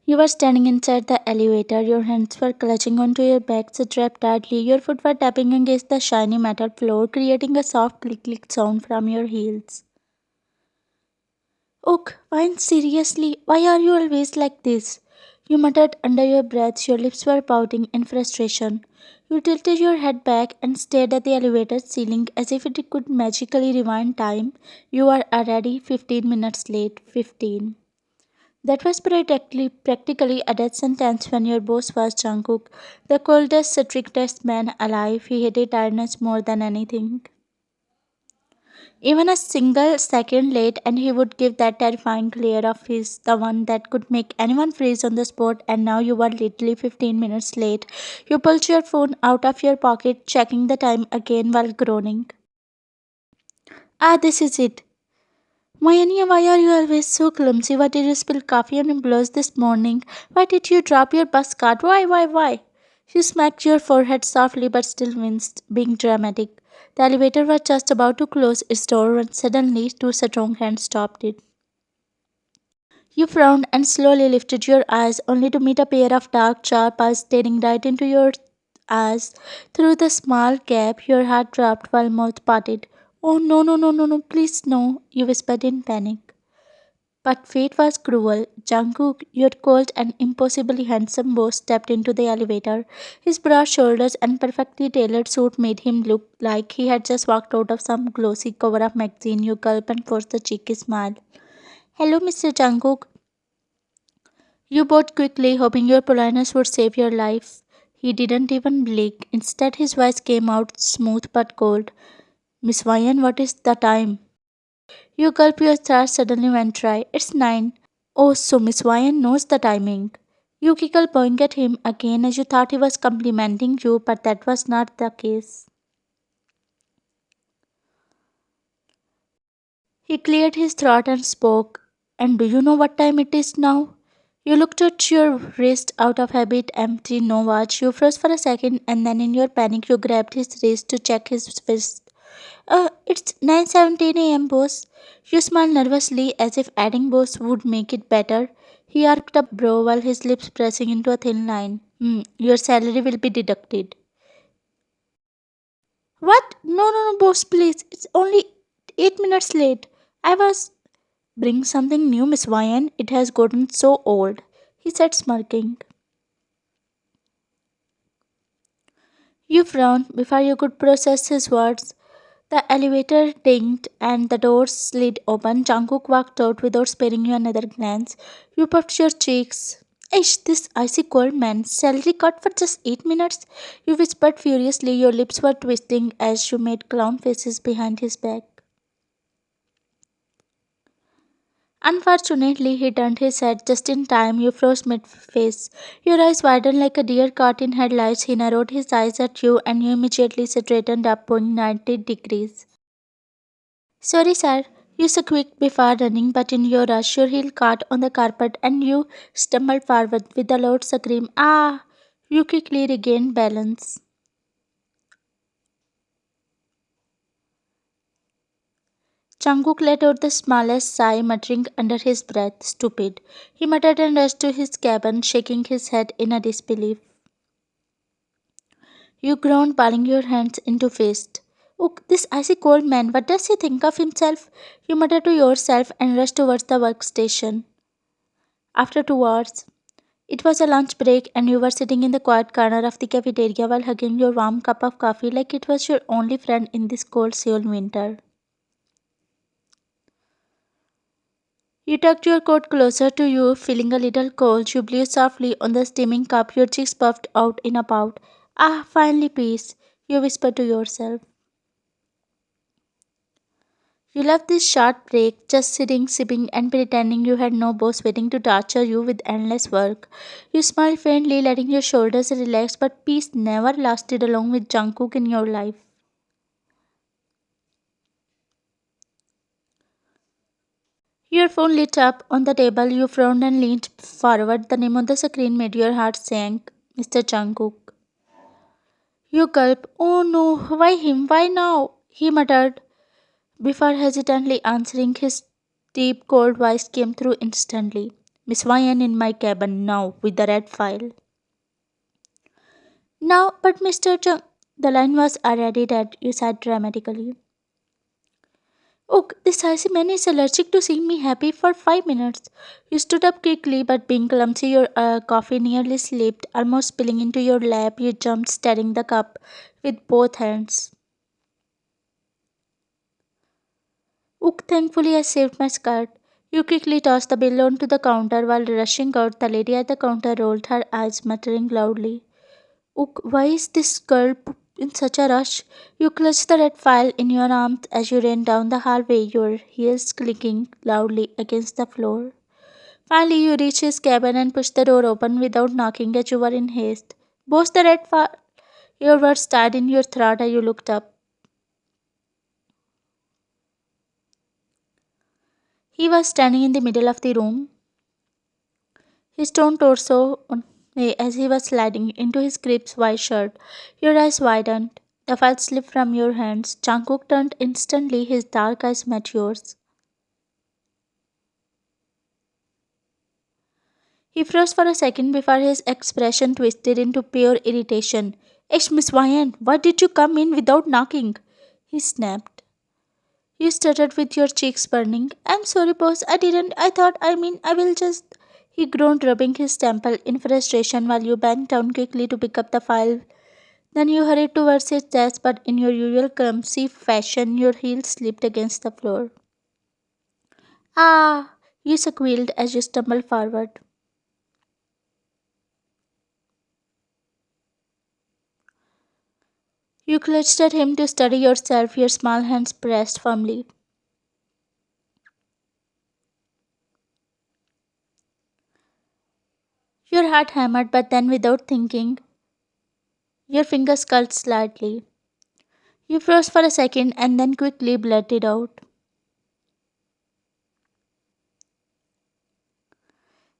You were standing inside the elevator, your hands were clutching onto your back strapped tightly, your foot were tapping against the shiny metal floor, creating a soft click click sound from your heels. Ook, fine, seriously, why are you always like this? You muttered under your breath, your lips were pouting in frustration. You tilted your head back and stared at the elevator ceiling as if it could magically rewind time. You are already 15 minutes late. 15. That was practically a death sentence when your boss was Jungkook, the coldest, strictest man alive. He hated tiredness more than anything. Even a single second late, and he would give that terrifying glare of his, the one that could make anyone freeze on the spot. And now you were literally 15 minutes late. You pulled your phone out of your pocket, checking the time again while groaning. Ah, this is it. Mayanya, why are you always so clumsy? Why did you spill coffee on your blouse this morning? Why did you drop your bus card? Why? You smacked your forehead softly but still winced, being dramatic. The elevator was just about to close its door when suddenly two strong hands stopped it. You frowned and slowly lifted your eyes, only to meet a pair of dark, sharp eyes staring right into your eyes. Through the small gap, your heart dropped while mouth parted. Oh, no, please no, you whispered in panic. But fate was cruel. Jungkook, your cold and impossibly handsome boss, stepped into the elevator. His broad shoulders and perfectly tailored suit made him look like he had just walked out of some glossy cover of magazine. You gulp and force a cheeky smile. Hello, Mr. Jungkook. You bowed quickly, hoping your politeness would save your life. He didn't even blink. Instead, his voice came out smooth but cold. Miss Ryan, what is the time? You gulp, your throat suddenly went dry. It's 9. Oh, so Miss Ryan knows the timing. You giggled, bowing at him again as you thought he was complimenting you, but that was not the case. He cleared his throat and spoke. And do you know what time it is now? You looked at your wrist out of habit, empty, no watch. You froze for a second, and then in your panic, you grabbed his wrist to check his fist. It's 9:17 a.m., boss. You smiled nervously as if adding boss would make it better. He arched up brow while his lips pressing into a thin line. Your salary will be deducted. What? No, boss, please. It's only 8 minutes late. I was. Bring something new, Miss Ryan. It has gotten so old, he said, smirking. You frowned before you could process his words. The elevator dinged and the doors slid open. Jungkook walked out without sparing you another glance. You puffed your cheeks. Ish, this icy cold man. Salary cut for just 8 minutes? You whispered furiously. Your lips were twisting as you made clown faces behind his back. Unfortunately, he turned his head just in time. You froze mid face. Your eyes widened like a deer caught in headlights. He narrowed his eyes at you and you immediately straightened up, going 90 degrees. Sorry, sir. You squeaked before running, but in your rush, your heel caught on the carpet and you stumbled forward with a loud scream. Ah! You quickly regained balance. Jungkook let out the smallest sigh, muttering under his breath, Stupid. He muttered and rushed to his cabin, shaking his head in a disbelief. You groaned, balling your hands into fists. Oh, this icy cold man, what does he think of himself? You muttered to yourself and rushed towards the workstation. After 2 hours, it was a lunch break, and you were sitting in the quiet corner of the cafeteria while hugging your warm cup of coffee like it was your only friend in this cold Seoul winter. You tucked your coat closer to you, feeling a little cold. You blew softly on the steaming cup, your cheeks puffed out in a pout. Ah, finally peace, you whispered to yourself. You loved this short break, just sitting, sipping, and pretending you had no boss waiting to torture you with endless work. You smiled faintly, letting your shoulders relax, but peace never lasted along with Jungkook in your life. Your phone lit up on the table. You frowned and leaned forward. The name on the screen made your heart sink. Mr. Jungkook. You gulped. Oh no, why him? Why now? He muttered before hesitantly answering. His deep, cold voice came through instantly. Miss Ryan in my cabin now with the red file. Now, but Mr. Chung, the line was already dead, you said dramatically. Oh, this icy man is allergic to seeing me happy for 5 minutes. You stood up quickly, but being clumsy, your coffee nearly slipped, almost spilling into your lap. You jumped, steadying the cup with both hands. Ook, thankfully, I saved my skirt. You quickly tossed the bill onto the counter while rushing out. The lady at the counter rolled her eyes, muttering loudly. Ook, why is this girl in such a rush? You clutched the red file in your arms as you ran down the hallway, your heels clicking loudly against the floor. Finally, you reached his cabin and pushed the door open without knocking as you were in haste. Boss, the red file. Your words died in your throat as you looked up. He was standing in the middle of the room, his torn torso on as he was sliding into his crisp white shirt. Your eyes widened. The file slipped from your hands. Jungkook turned instantly. His dark eyes met yours. He froze for a second before his expression twisted into pure irritation. Ish, Miss Ryan, why did you come in without knocking? He snapped. You stuttered with your cheeks burning. I'm sorry, boss. I didn't. I thought, I will just. He groaned, rubbing his temple in frustration while you bent down quickly to pick up the file. Then you hurried towards his desk, but in your usual clumsy fashion, your heels slipped against the floor. Ah! You squealed as you stumbled forward. You clutched at him to steady yourself, your small hands pressed firmly. Your heart hammered, but then without thinking, your fingers curled slightly. You froze for a second and then quickly blurted out.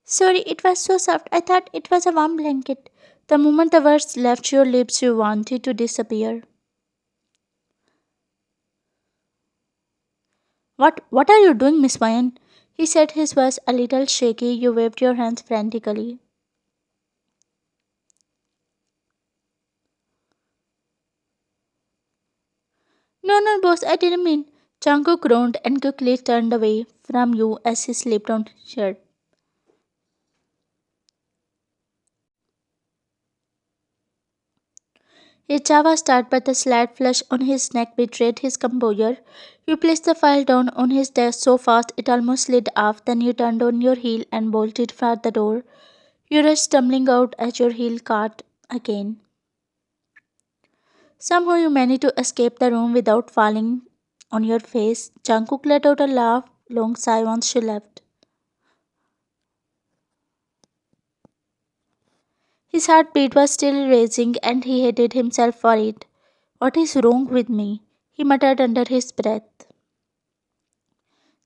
Sorry, it was so soft. I thought it was a warm blanket. The moment the words left your lips, you wanted to disappear. What are you doing, Miss Ryan? He said, his voice a little shaky. You waved your hands frantically. No, no, boss, I didn't mean. Jungkook groaned and quickly turned away from you as he slipped on his shirt. His jaw was start, but the slight flush on his neck betrayed his composure. You placed the file down on his desk so fast it almost slid off. Then you turned on your heel and bolted for the door. You rushed stumbling out as your heel caught again. Somehow you managed to escape the room without falling on your face. Jungkook let out a laugh, long sigh once she left. His heartbeat was still racing and he hated himself for it. What is wrong with me? He muttered under his breath.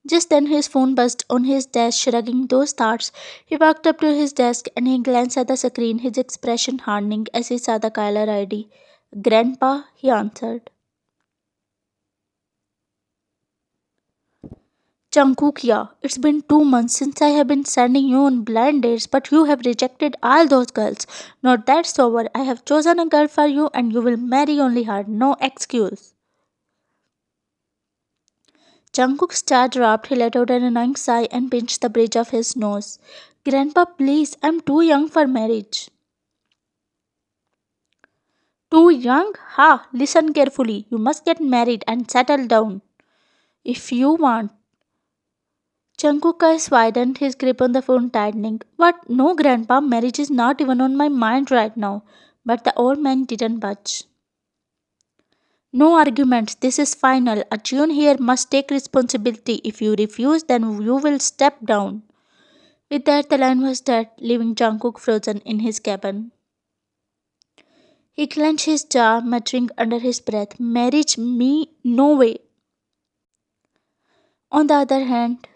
Just then his phone buzzed on his desk, shrugging those thoughts. He walked up to his desk and he glanced at the screen, his expression hardening as he saw the caller ID. Grandpa, he answered. Jungkook, yeah, it's been 2 months since I have been sending you on blind dates, but you have rejected all those girls. Not that's over. I have chosen a girl for you and you will marry only her. No excuse. Jungkook's jaw dropped. He let out an annoying sigh and pinched the bridge of his nose. Grandpa, please, I'm too young for marriage. Too young? Ha! Listen carefully. You must get married and settle down. If you want. Jungkook's eyes widened, his grip on the phone tightening. What? No, Grandpa, marriage is not even on my mind right now. But the old man didn't budge. No arguments, this is final. A June here must take responsibility. If you refuse, then you will step down. With that, the line was dead, leaving Jungkook frozen in his cabin. He clenched his jaw, muttering under his breath, Marriage me? No way. On the other hand,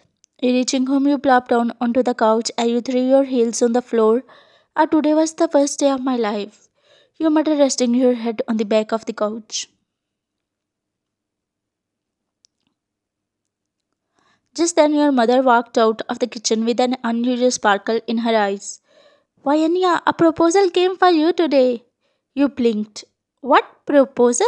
reaching home, you plopped down onto the couch and you threw your heels on the floor. Today was the worst day of my life. You muttered, resting your head on the back of the couch. Just then your mother walked out of the kitchen with an unusual sparkle in her eyes. Why, Anya, a proposal came for you today. You blinked. What proposal?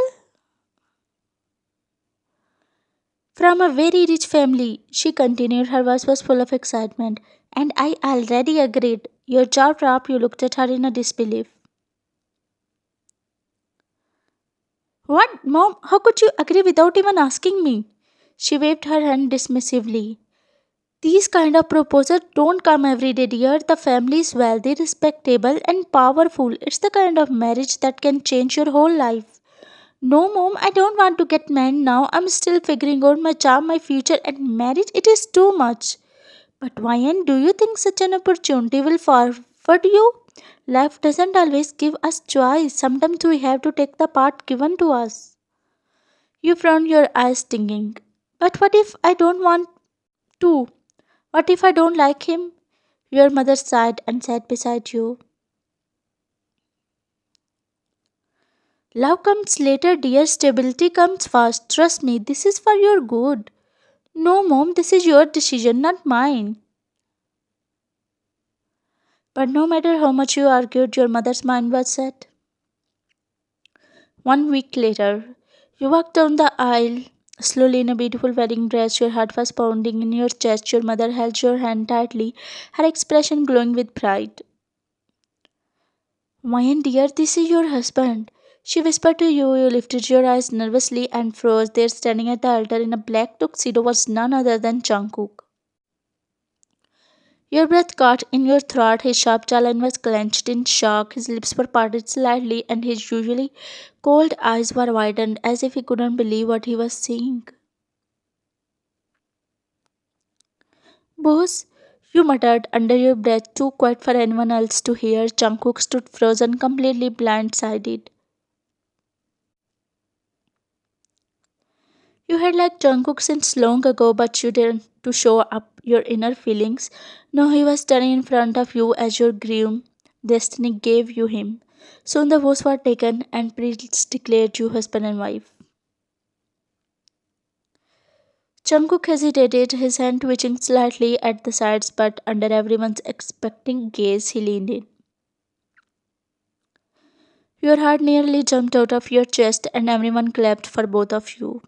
From a very rich family, she continued. Her voice was full of excitement. And I already agreed. Your jaw dropped. You looked at her in a disbelief. What, Mom? How could you agree without even asking me? She waved her hand dismissively. These kind of proposals don't come every day, dear. The family is wealthy, respectable, and powerful. It's the kind of marriage that can change your whole life. No, Mom, I don't want to get married now. I'm still figuring out my job, my future, and marriage. It is too much. But Ryan, do you think such an opportunity will forward you? Life doesn't always give us choice. Sometimes we have to take the path given to us. You frowned, your eyes stinging. But what if I don't want to? What if I don't like him? Your mother sighed and sat beside you. Love comes later, dear. Stability comes first. Trust me, this is for your good. No, Mom, this is your decision, not mine. But no matter how much you argued, your mother's mind was set. 1 week later, you walked down the aisle slowly in a beautiful wedding dress. Your heart was pounding in your chest. Your mother held your hand tightly, her expression glowing with pride. Mayan, dear, this is your husband. She whispered to you. You lifted your eyes nervously and froze. There, standing at the altar in a black tuxedo, was none other than Jungkook. Your breath caught in your throat. His sharp jawline was clenched in shock. His lips were parted slightly, and his usually cold eyes were widened as if he couldn't believe what he was seeing. Boss, you muttered under your breath, too quiet for anyone else to hear. Jungkook stood frozen, completely blindsided. You had liked Jungkook since long ago, but you didn't to show up your inner feelings. Now he was standing in front of you as your groom. Destiny gave you him. Soon the vows were taken and priests declared you husband and wife. Jungkook hesitated, his hand twitching slightly at the sides, but under everyone's expecting gaze, he leaned in. Your heart nearly jumped out of your chest, and everyone clapped for both of you.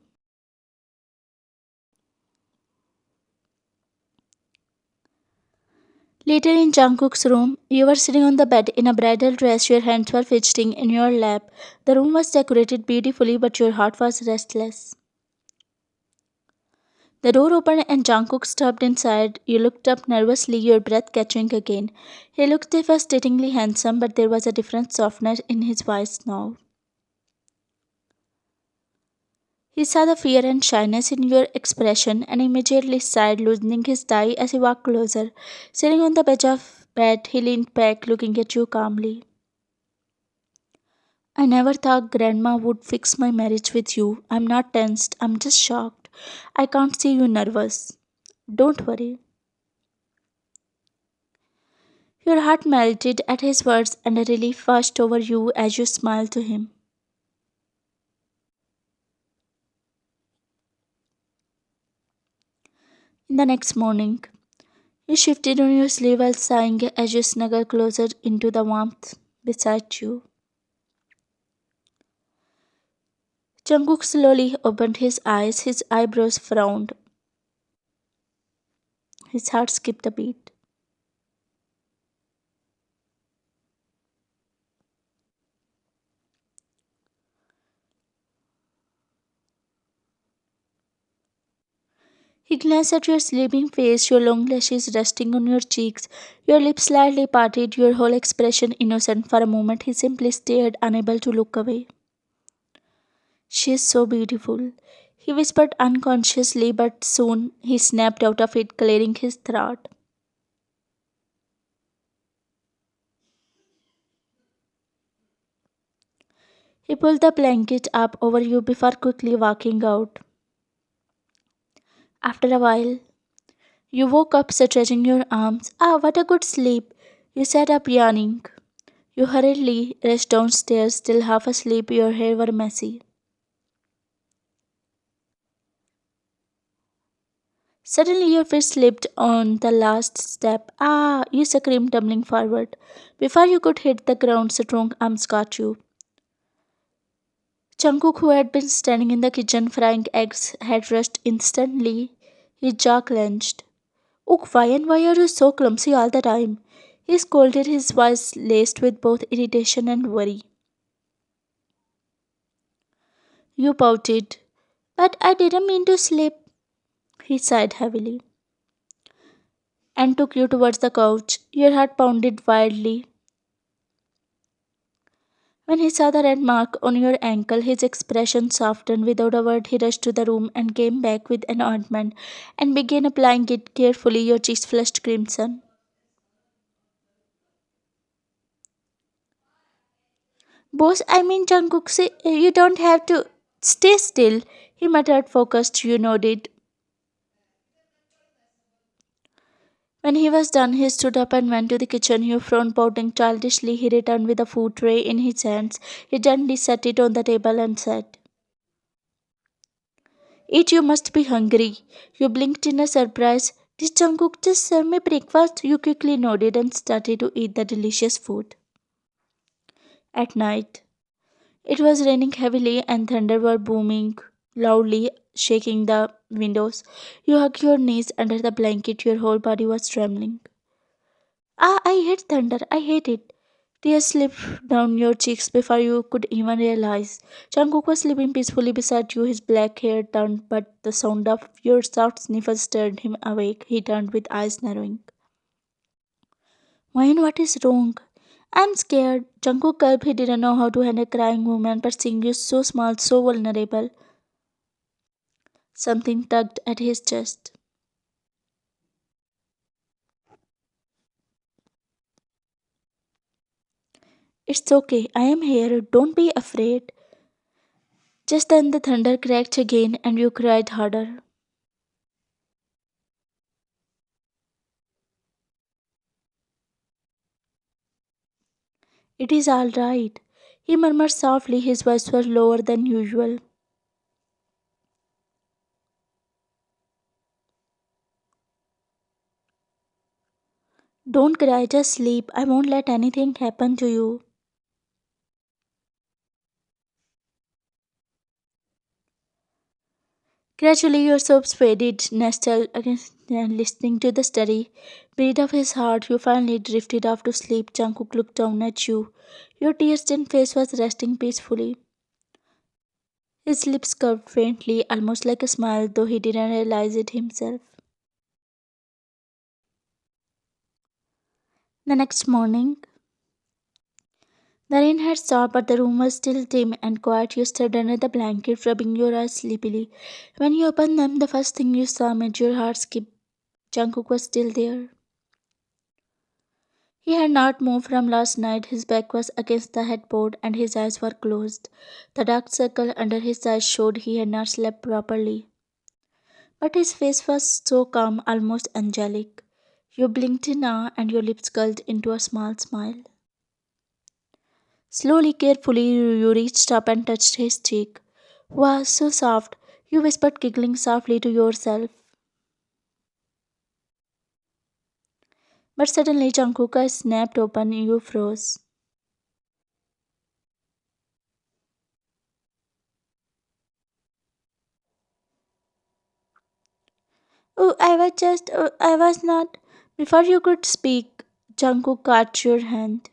Later in Jungkook's room, you were sitting on the bed in a bridal dress, your hands were fidgeting in your lap. The room was decorated beautifully, but your heart was restless. The door opened and Jungkook stepped inside. You looked up nervously, your breath catching again. He looked devastatingly handsome, but there was a different softness in his voice now. He saw the fear and shyness in your expression and immediately sighed, loosening his tie as he walked closer. Sitting on the edge of bed, he leaned back, looking at you calmly. I never thought Grandma would fix my marriage with you. I'm not tensed, I'm just shocked. I can't see you nervous. Don't worry. Your heart melted at his words and a relief washed over you as you smiled to him. In the next morning, you shifted on your sleeve while sighing as you snuggled closer into the warmth beside you. Jungkook slowly opened his eyes, his eyebrows frowned, his heart skipped a beat. He glanced at your sleeping face, your long lashes resting on your cheeks, your lips slightly parted, your whole expression innocent. For a moment, he simply stared, unable to look away. She is so beautiful, he whispered unconsciously, but soon he snapped out of it, clearing his throat. He pulled the blanket up over you before quickly walking out. After a while, you woke up stretching your arms. Ah, what a good sleep! You sat up yawning. You hurriedly rushed downstairs, still half asleep, your hair were messy. Suddenly, your foot slipped on the last step. Ah! You screamed, tumbling forward. Before you could hit the ground, strong arms caught you. Jungkook, who had been standing in the kitchen frying eggs, had rushed instantly. His jaw clenched. Ook, why and why are you so clumsy all the time? He scolded, his voice laced with both irritation and worry. You pouted. But I didn't mean to slip, he sighed heavily, and took you towards the couch. Your heart pounded wildly. When he saw the red mark on your ankle, his expression softened. Without a word, he rushed to the room and came back with an ointment and began applying it carefully. Your cheeks flushed crimson. Boss, I mean Jungkook, say, you don't have to stay still, he muttered, focused. You nodded. When he was done, he stood up and went to the kitchen. You frowned, pouting childishly. He returned with a food tray in his hands. He gently set it on the table and said, Eat, you must be hungry. You blinked in a surprise. Did Jungkook just serve me breakfast? You quickly nodded and started to eat the delicious food. At night, it was raining heavily and thunder were booming loudly, shaking the windows. You hugged your knees under the blanket. Your whole body was trembling. Ah, I hate thunder. I hate it. Tears slipped down your cheeks before you could even realize. Jungkook was sleeping peacefully beside you, his black hair turned, but the sound of your soft sniffles stirred him awake. He turned with eyes narrowing. Wayne, what is wrong? I'm scared. Jungkook gulped. He didn't know how to handle a crying woman, but seeing you so small, so vulnerable, something tugged at his chest. It's okay. I am here. Don't be afraid. Just then the thunder cracked again and you cried harder. It is all right. He murmured softly, his voice was lower than usual. Don't cry, just sleep. I won't let anything happen to you. Gradually, your sobs faded, nestled against listening to the steady beat of his heart. You finally drifted off to sleep. Jungkook looked down at you. Your tear-stained face was resting peacefully. His lips curved faintly, almost like a smile, though he didn't realize it himself. The next morning, the rain had stopped, but the room was still dim and quiet. You stood under the blanket, rubbing your eyes sleepily. When you opened them, the first thing you saw made your heart skip. Jungkook was still there. He had not moved from last night. His back was against the headboard and his eyes were closed. The dark circle under his eyes showed he had not slept properly. But his face was so calm, almost angelic. You blinked in awe and your lips curled into a small smile. Slowly, carefully, you reached up and touched his cheek. Wow, so soft, you whispered, giggling softly to yourself. But suddenly, Jungkook's eyes snapped open, you froze. I was not. Before you could speak, Jungkook caught your hand.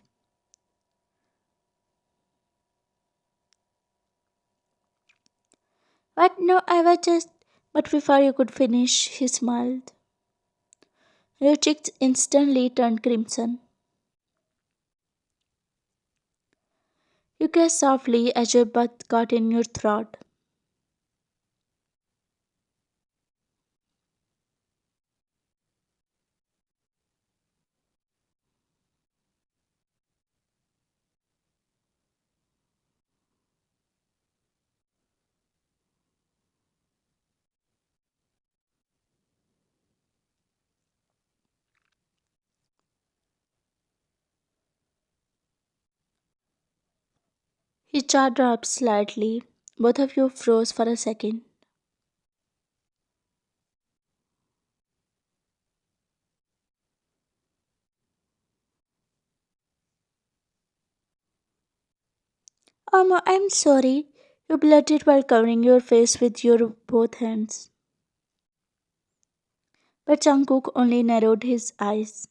What? No, I was just. But before you could finish, he smiled. Your cheeks instantly turned crimson. You gasped softly as your breath got in your throat. His jaw dropped slightly. Both of you froze for a second. I'm sorry, you blurted while covering your face with your both hands. But Jungkook only narrowed his eyes.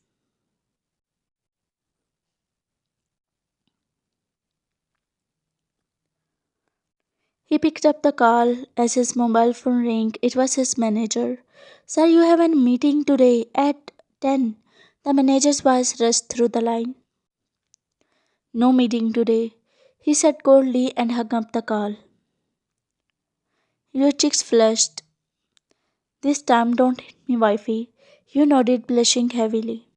He picked up the call as his mobile phone rang. It was his manager. Sir, you have a meeting today at 10. The manager's voice rushed through the line. No meeting today, he said coldly and hung up the call. Your cheeks flushed. This time don't hit me, wifey. You nodded, blushing heavily.